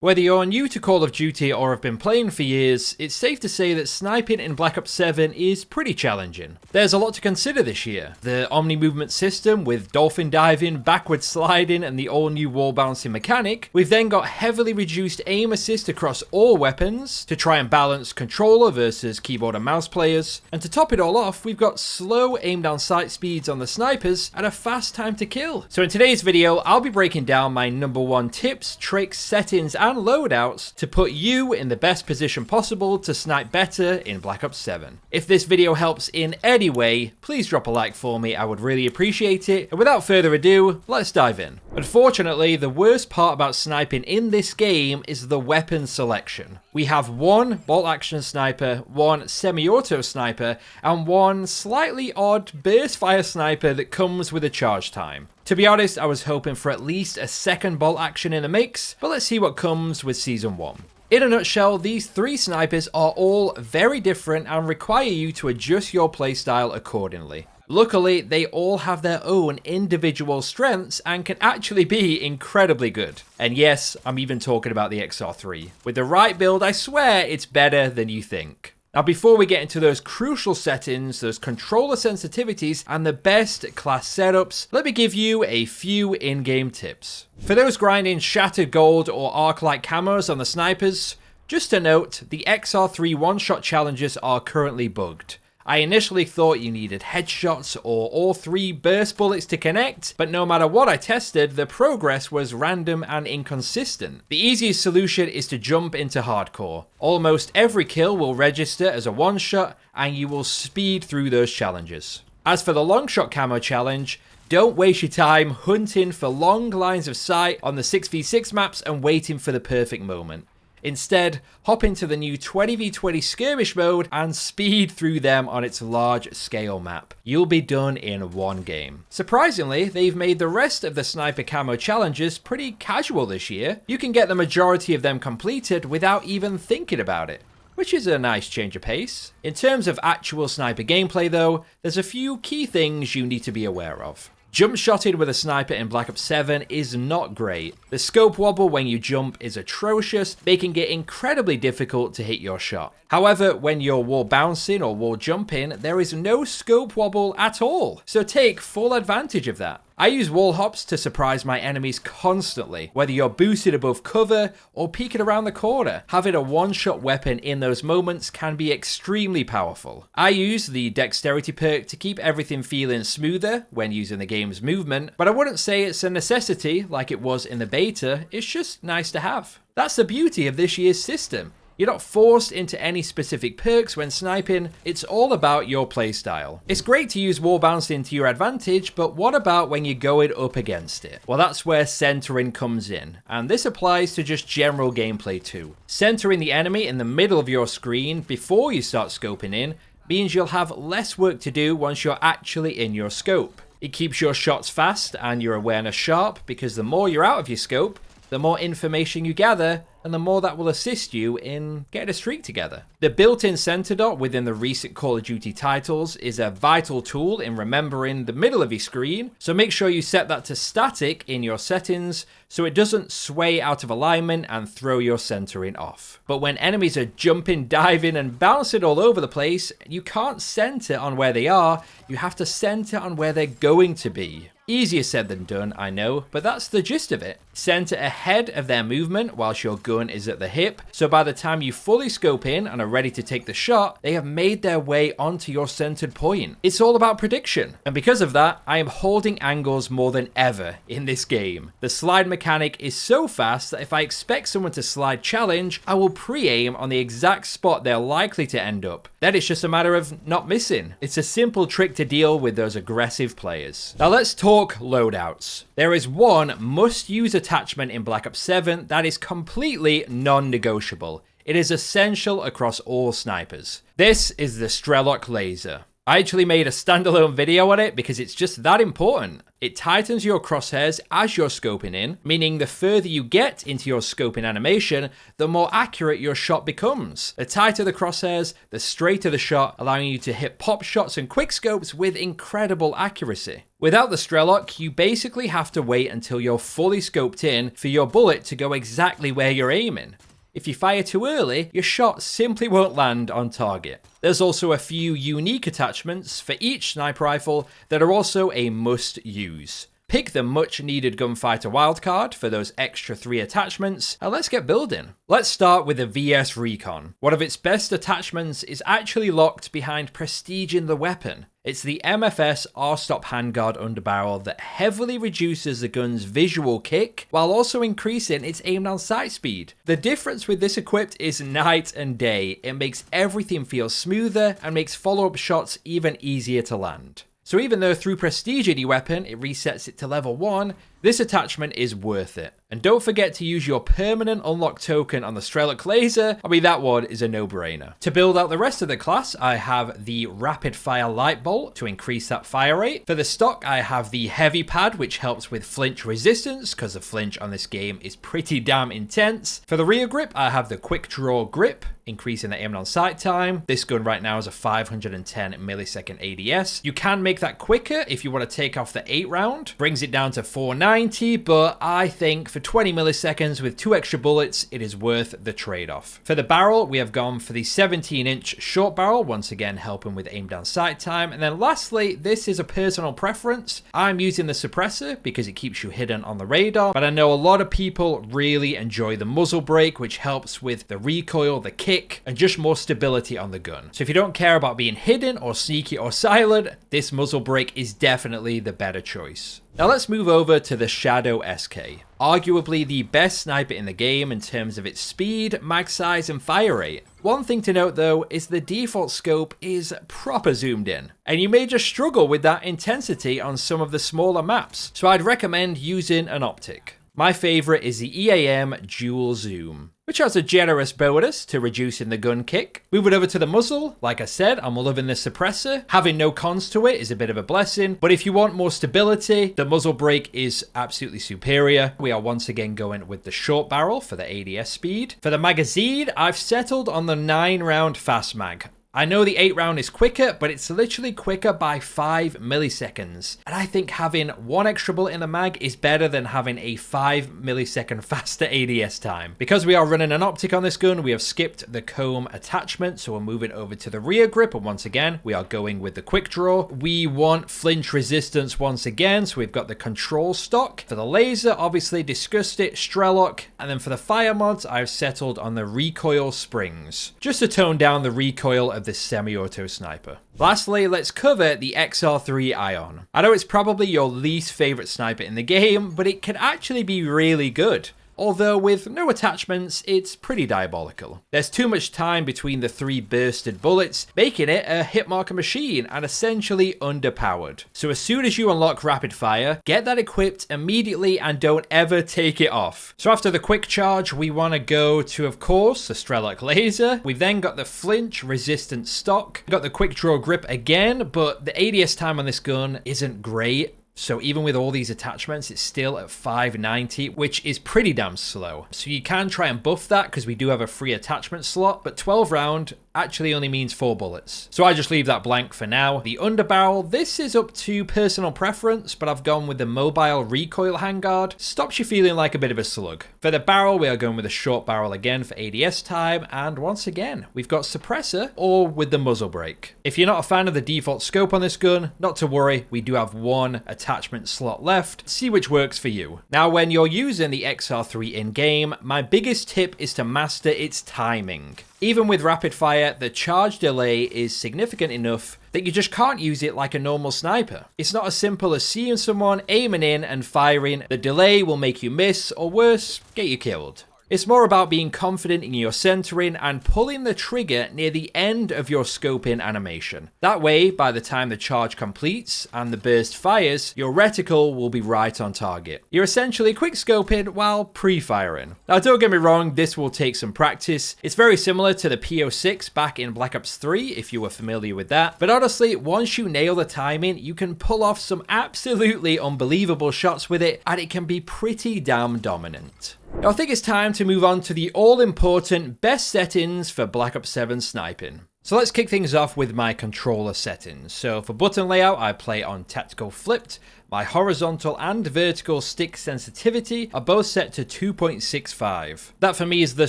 Whether you're new to Call of Duty or have been playing for years, it's safe to say that sniping in Black Ops 7 is pretty challenging. There's a lot to consider this year. The Omni movement system with dolphin diving, backward sliding and the all new wall bouncing mechanic. We've then got heavily reduced aim assist across all weapons to try and balance controller versus keyboard and mouse players. And to top it all off, we've got slow aim down sight speeds on the snipers and a fast time to kill. So in today's video, I'll be breaking down my #1 tips, tricks, settings and loadouts to put you in the best position possible to snipe better in Black Ops 7. If this video helps in any way, please drop a like for me, I would really appreciate it. And without further ado, let's dive in. Unfortunately, the worst part about sniping in this game is the weapon selection. We have one bolt action sniper, one semi-auto sniper, and one slightly odd burst fire sniper that comes with a charge time. To be honest, I was hoping for at least a second bolt action in the mix, but let's see what comes with Season 1. In a nutshell, these three snipers are all very different and require you to adjust your playstyle accordingly. Luckily, they all have their own individual strengths and can actually be incredibly good. And yes, I'm even talking about the XR3. With the right build, I swear it's better than you think. Now, before we get into those crucial settings, those controller sensitivities, and the best class setups, let me give you a few in-game tips. For those grinding Shattered Gold or Arc-Light camos on the snipers, just a note, the XR3 one-shot challenges are currently bugged. I initially thought you needed headshots or all three burst bullets to connect, but no matter what I tested, the progress was random and inconsistent. The easiest solution is to jump into hardcore. Almost every kill will register as a one-shot, and you will speed through those challenges. As for the long shot camo challenge, don't waste your time hunting for long lines of sight on the 6v6 maps and waiting for the perfect moment. Instead, hop into the new 20v20 skirmish mode and speed through them on its large scale map. You'll be done in one game. Surprisingly, they've made the rest of the sniper camo challenges pretty casual this year. You can get the majority of them completed without even thinking about it, which is a nice change of pace. In terms of actual sniper gameplay though, there's a few key things you need to be aware of. Jump shotting with a sniper in Black Ops 7 is not great. The scope wobble when you jump is atrocious, making it incredibly difficult to hit your shot. However, when you're wall bouncing or wall jumping, there is no scope wobble at all, so take full advantage of that. I use wall hops to surprise my enemies constantly, whether you're boosted above cover or peeking around the corner. Having a one-shot weapon in those moments can be extremely powerful. I use the dexterity perk to keep everything feeling smoother when using the game's movement, but I wouldn't say it's a necessity like it was in the beta, it's just nice to have. That's the beauty of this year's system. You're not forced into any specific perks when sniping, it's all about your playstyle. It's great to use wall bouncing to your advantage, but what about when you're going up against it? Well, that's where centering comes in, and this applies to just general gameplay too. Centering the enemy in the middle of your screen before you start scoping in means you'll have less work to do once you're actually in your scope. It keeps your shots fast and your awareness sharp, because the more you're out of your scope, the more information you gather, and the more that will assist you in getting a streak together. The built-in center dot within the recent Call of Duty titles is a vital tool in remembering the middle of your screen, so make sure you set that to static in your settings so it doesn't sway out of alignment and throw your centering off. But when enemies are jumping, diving and bouncing all over the place, you can't center on where they are, you have to center on where they're going to be. Easier said than done, I know, but that's the gist of it. Center ahead of their movement whilst your gun is at the hip, so by the time you fully scope in and are ready to take the shot, they have made their way onto your centered point. It's all about prediction, and because of that, I am holding angles more than ever in this game. The slide mechanic is so fast that if I expect someone to slide challenge, I will pre-aim on the exact spot they're likely to end up. Then it's just a matter of not missing. It's a simple trick to deal with those aggressive players. Now let's talk loadouts. There is one must-use attachment in Black Ops 7 that is completely non-negotiable. It is essential across all snipers. This is the Strelok laser. I actually made a standalone video on it because it's just that important. It tightens your crosshairs as you're scoping in, meaning the further you get into your scoping animation, the more accurate your shot becomes. The tighter the crosshairs, the straighter the shot, allowing you to hit pop shots and quick scopes with incredible accuracy. Without the Strelok, you basically have to wait until you're fully scoped in for your bullet to go exactly where you're aiming. If you fire too early, your shot simply won't land on target. There's also a few unique attachments for each sniper rifle that are also a must use. Pick the much needed gunfighter wildcard for those extra 3 attachments, and let's get building. Let's start with the VS Recon. One of its best attachments is actually locked behind prestiging the weapon. It's the MFS R-stop handguard underbarrel that heavily reduces the gun's visual kick while also increasing its aim down sight speed. The difference with this equipped is night and day. It makes everything feel smoother and makes follow-up shots even easier to land. So even though through prestige any weapon it resets it to level 1, this attachment is worth it. And don't forget to use your permanent unlock token on the Strelok laser. I mean, that one is a no-brainer. To build out the rest of the class, I have the rapid fire light bolt to increase that fire rate. For the stock, I have the heavy pad, which helps with flinch resistance, because the flinch on this game is pretty damn intense. For the rear grip, I have the quick draw grip, increasing the aim on sight time. This gun right now is a 510 millisecond ADS. You can make that quicker if you want to take off the 8 round. Brings it down to 490, but I think for 20 milliseconds with 2 extra bullets, it is worth the trade-off. For the barrel, we have gone for the 17-inch short barrel, once again helping with aim down sight time. And then lastly, this is a personal preference. I'm using the suppressor because it keeps you hidden on the radar, but I know a lot of people really enjoy the muzzle brake, which helps with the recoil, the kick, and just more stability on the gun. So if you don't care about being hidden or sneaky or silent, this muzzle brake is definitely the better choice. Now let's move over to the Shadow SK. Arguably the best sniper in the game in terms of its speed, mag size, and fire rate. One thing to note though is the default scope is proper zoomed in, and you may just struggle with that intensity on some of the smaller maps, so I'd recommend using an optic. My favorite is the EAM Dual Zoom, which has a generous bonus to reducing the gun kick. Moving over to the muzzle, like I said, I'm loving the suppressor. Having no cons to it is a bit of a blessing, but if you want more stability, the muzzle brake is absolutely superior. We are once again going with the short barrel for the ADS speed. For the magazine, I've settled on the 9-round fast mag. I know the 8 round is quicker, but it's literally quicker by 5 milliseconds. And I think having 1 extra bullet in the mag is better than having a 5 millisecond faster ADS time. Because we are running an optic on this gun, we have skipped the comb attachment, so we're moving over to the rear grip, and once again, we are going with the quick draw. We want flinch resistance once again, so we've got the control stock. For the laser, obviously discussed it, Strelok, and then for the fire mods, I've settled on the recoil springs, just to tone down the recoil of this semi-auto sniper. Lastly, let's cover the XR3 Ion. I know it's probably your least favorite sniper in the game, but it can actually be really good. Although with no attachments, it's pretty diabolical. There's too much time between the 3 bursted bullets, making it a hit marker machine and essentially underpowered. So as soon as you unlock rapid fire, get that equipped immediately and don't ever take it off. So after the quick charge, we want to go to, of course, the Strelok laser. We've then got the flinch resistant stock. We've got the quick draw grip again, but the ADS time on this gun isn't great. So even with all these attachments, it's still at 590, which is pretty damn slow. So you can try and buff that because we do have a free attachment slot, but 12 round actually only means 4 bullets. So I just leave that blank for now. The underbarrel, this is up to personal preference, but I've gone with the mobile recoil handguard. Stops you feeling like a bit of a slug. For the barrel, we are going with a short barrel again for ADS time, and once again, we've got suppressor or with the muzzle brake. If you're not a fan of the default scope on this gun, not to worry, we do have 1 attachment slot left. See which works for you. Now, when you're using the XR3 in-game, my biggest tip is to master its timing. Even with rapid fire, the charge delay is significant enough that you just can't use it like a normal sniper. It's not as simple as seeing someone, aiming in and firing. The delay will make you miss, or worse, get you killed. It's more about being confident in your centering and pulling the trigger near the end of your scoping animation. That way, by the time the charge completes and the burst fires, your reticle will be right on target. You're essentially quick scoping while pre-firing. Now don't get me wrong, this will take some practice. It's very similar to the P06 back in Black Ops 3 if you were familiar with that. But honestly, once you nail the timing, you can pull off some absolutely unbelievable shots with it, and it can be pretty damn dominant. Now I think it's time to move on to the all-important best settings for Black Ops 7 sniping. So let's kick things off with my controller settings. So for button layout, I play on tactical flipped. My horizontal and vertical stick sensitivity are both set to 2.65. That for me is the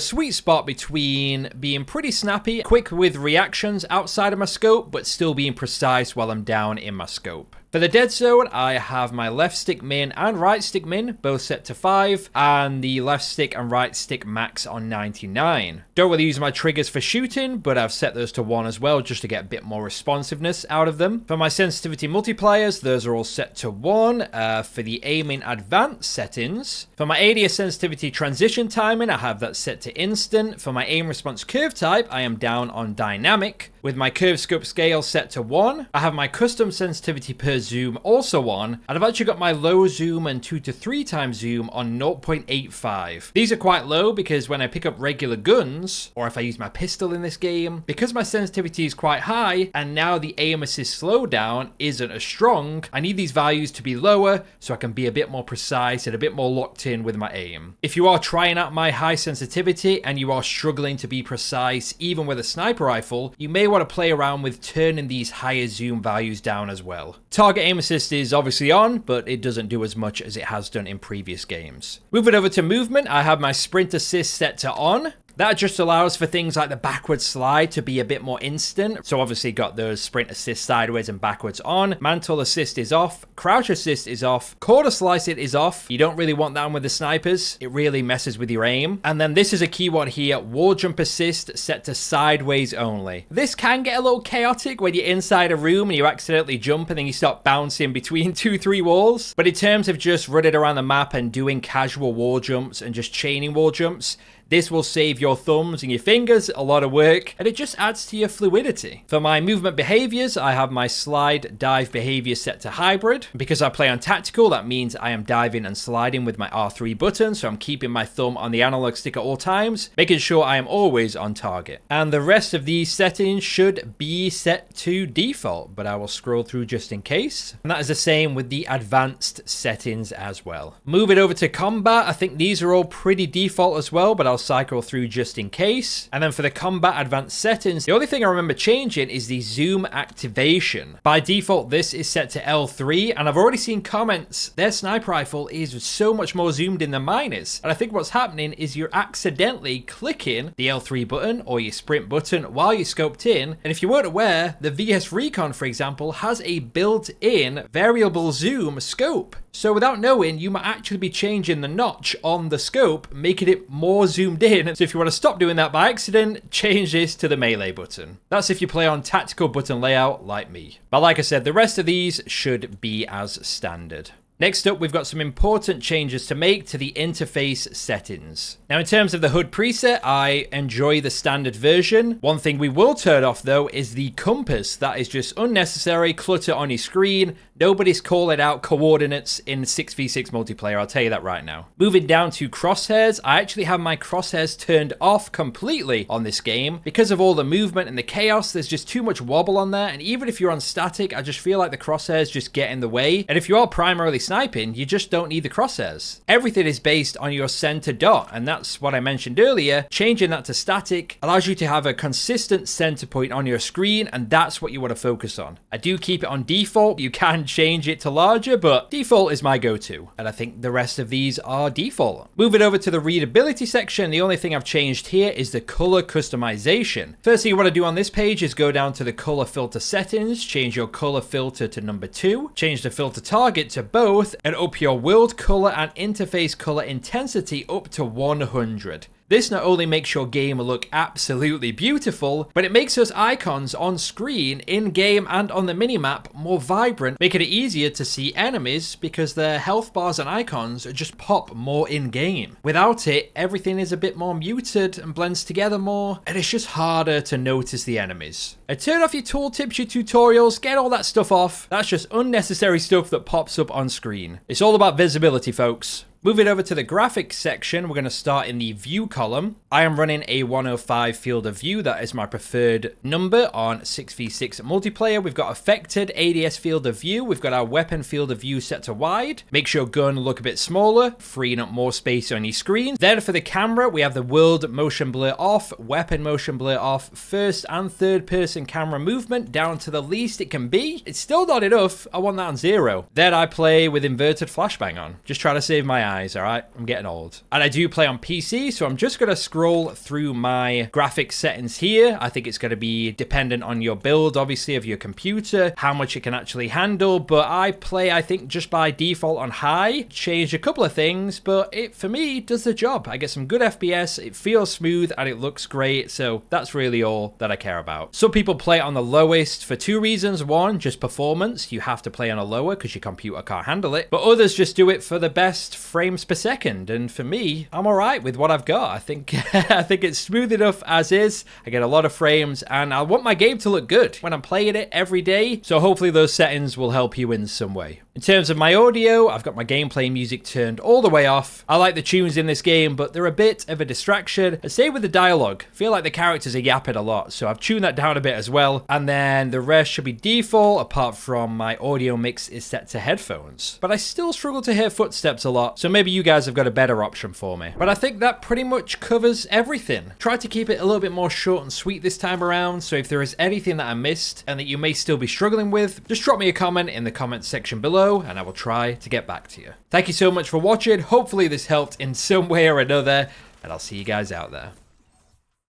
sweet spot between being pretty snappy, quick with reactions outside of my scope, but still being precise while I'm down in my scope. For the dead zone, I have my left stick min and right stick min both set to 5, and the left stick and right stick max on 99. Don't really use my triggers for shooting, but I've set those to 1 as well just to get a bit more responsiveness out of them. For my sensitivity multipliers, those are all set to 1. For the aiming advanced settings, for my ADS sensitivity transition timing, I have that set to instant. For my aim response curve type, I am down on dynamic. With my curve scope scale set to 1, I have my custom sensitivity per zoom also on, and I've actually got my low zoom and 2 to 3 times zoom on 0.85. These are quite low because when I pick up regular guns, or if I use my pistol in this game, because my sensitivity is quite high, and now the aim assist slowdown isn't as strong, I need these values to be lower so I can be a bit more precise and a bit more locked in with my aim. If you are trying out my high sensitivity and you are struggling to be precise even with a sniper rifle, you may want to play around with turning these higher zoom values down as well. Target aim assist is obviously on, but it doesn't do as much as it has done in previous games. Moving over to movement, I have my sprint assist set to on. That just allows for things like the backward slide to be a bit more instant. So obviously got those sprint assist sideways and backwards on. Mantle assist is off. Crouch assist is off. Quarter slice it is off. You don't really want that with the snipers. It really messes with your aim. And then this is a key one here. Wall jump assist set to sideways only. This can get a little chaotic when you're inside a room and you accidentally jump and then you start bouncing between 2-3 walls. But in terms of just running around the map and doing casual wall jumps and just chaining wall jumps, this will save your thumbs and your fingers a lot of work, and it just adds to your fluidity. For my movement behaviors, I have my slide dive behavior set to hybrid. Because I play on tactical, that means I am diving and sliding with my R3 button, so I'm keeping my thumb on the analog stick at all times, making sure I am always on target. And the rest of these settings should be set to default, but I will scroll through just in case. And that is the same with the advanced settings as well. Moving over to combat, I think these are all pretty default as well, but I'll cycle through just in case. And then for the combat advanced settings, the only thing I remember changing is the zoom activation. By default, this is set to L3, and I've already seen comments, their sniper rifle is so much more zoomed in than mine is. And I think what's happening is you're accidentally clicking the L3 button or your sprint button while you're scoped in. And if you weren't aware, the VS Recon, for example, has a built-in variable zoom scope. So without knowing, you might actually be changing the notch on the scope, making it more zoomed in. So if you want to stop doing that by accident, change this to the melee button. That's if you play on tactical button layout like me. But like I said, the rest of these should be as standard. Next up, we've got some important changes to make to the interface settings. Now, in terms of the HUD preset, I enjoy the standard version. One thing we will turn off, though, is the compass. That is just unnecessary clutter on your screen. Nobody's calling out coordinates in 6v6 multiplayer, I'll tell you that right now. Moving down to crosshairs, I actually have my crosshairs turned off completely on this game. Because of all the movement and the chaos, there's just too much wobble on there, and even if you're on static, I just feel like the crosshairs just get in the way. And if you are primarily sniping, you just don't need the crosshairs. Everything is based on your center dot, and that's what I mentioned earlier. Changing that to static allows you to have a consistent center point on your screen, and that's what you want to focus on. I do keep it on default. You can change it to larger, but default is my go-to, and I think the rest of these are default. Moving over to the readability section, the only thing I've changed here is the color customization. First thing you want to do on this page is go down to the color filter settings, change your color filter to number 2, change the filter target to both, and up your world color and interface color intensity up to 100. This not only makes your game look absolutely beautiful, but it makes those icons on screen, in-game and on the minimap more vibrant, making it easier to see enemies because their health bars and icons just pop more in-game. Without it, everything is a bit more muted and blends together more, and it's just harder to notice the enemies. And turn off your tooltips, your tutorials, get all that stuff off. That's just unnecessary stuff that pops up on screen. It's all about visibility, folks. Moving over to the graphics section, we're going to start in the view column. I am running a 105 field of view. That is my preferred number on 6v6 multiplayer. We've got affected ADS field of view. We've got our weapon field of view set to wide. Makes your gun look a bit smaller, freeing up more space on your screen. Then for the camera, we have the world motion blur off, weapon motion blur off, first and third person camera movement down to the least it can be. It's still not enough. I want that on 0. Then I play with inverted flashbang on. Just trying to save my eyes, all right? I'm getting old. And I do play on PC, so I'm just going to scroll through my graphics settings here. I think it's going to be dependent on your build, obviously, of your computer, how much it can actually handle, but I play, I think, just by default on high. Changed a couple of things, but it, for me, does the job. I get some good FPS, it feels smooth, and it looks great, so that's really all that I care about. Some people play it on the lowest for 2 reasons. One, just performance. You have to play on a lower because your computer can't handle it, but others just do it for the best frames per second, and for me, I'm all right with what I've got. I think I think it's smooth enough as is. I get a lot of frames, and I want my game to look good when I'm playing it every day, so hopefully those settings will help you in some way. In terms of my audio, I've got my gameplay music turned all the way off. I like the tunes in this game, but they're a bit of a distraction. And same with the dialogue. I feel like the characters are yapping a lot, so I've tuned that down a bit as well. And then the rest should be default, apart from my audio mix is set to headphones. But I still struggle to hear footsteps a lot, so maybe you guys have got a better option for me. But I think that pretty much covers everything. Try to keep it a little bit more short and sweet this time around, so if there is anything that I missed and that you may still be struggling with, just drop me a comment in the comment section below, and I will try to get back to you. Thank you so much for watching. Hopefully this helped in some way or another, and I'll see you guys out there.